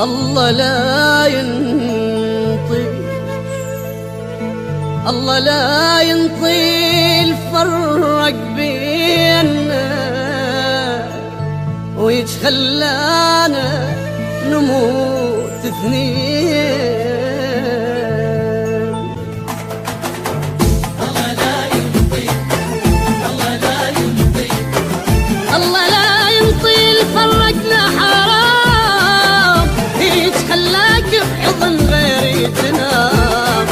الله لا ينطي، الله لا ينطي الفرق بيننا ويتخلانا نموت اثنين. الله لا ينطي، الله لا ينطي، الله لا ينطي الفرقنا حرام يتخلاك بحضن غيري تنام.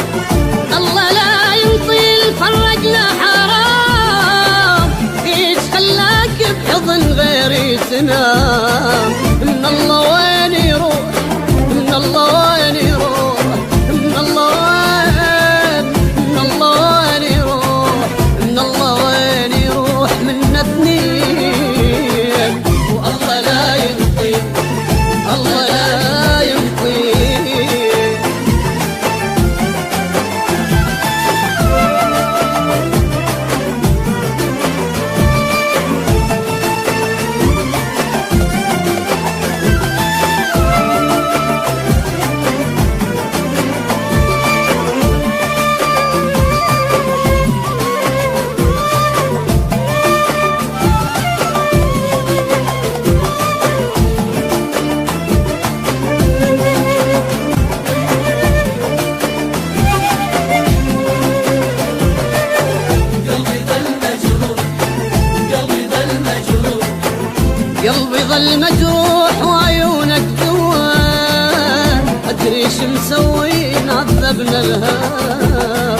الله لا ينطي الفرقنا حرام يتخلاك بحضن غيري تنام. من الله وين يروح، من الله وين يروح، من الله وين، من الله وين يروح، من الله وين يروح منا اثنين. والله لا ينطي، الله لا ينطي. قلبي ظل مجروح وعيونك دوان، أدري شو مسوين عذبنا الهوى.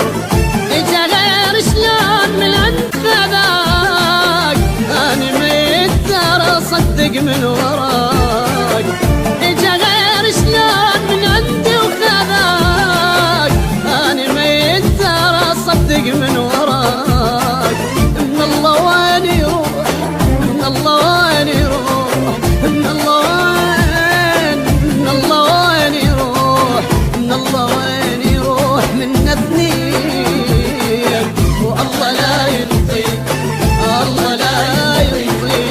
إجا غير شلون من عند ذاك، أنا ميت ترى صدق من وراك. إجا غير شلون من عندي وخذاك، أنا ميت ترى صدق من وراك. من الله وين يروح، من الله وين يروح، من الله وين، من الله وين يروح، من الله وين يروح منا اثنين. والله لا ينطي، الله لا ينطي.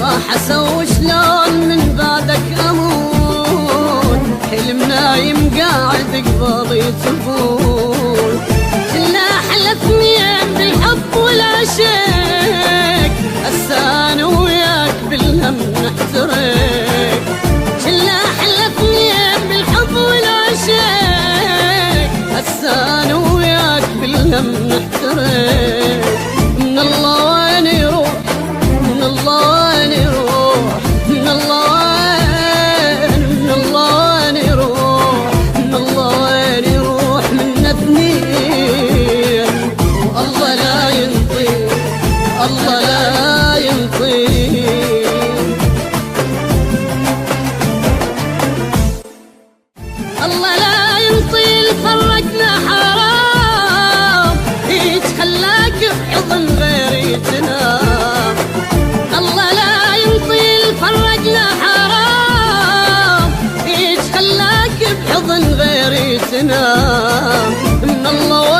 راح اسوي شلون من بعدك امون، حلم نايم قاعد قبالي تفون. كنا احلى اثنين بالحب والعشق، هسه انا وياك بالهم نحترق. كنا احلى اثنين بالحب والعشق، هسه انا وياك بالهم نحترق. من الله وين يروح، من الله وين يروح، من الله وين، من الله وين يروح، من الله وين يروح منا اثنين. والله لا ينطي، الله لا ينطي. الله لا ينطي الفرقنا حرام يتخلاك بحضن غيري تنام. الله لا ينطي الفرقنا حرام يتخلاك بحضن غيري تنام. من الله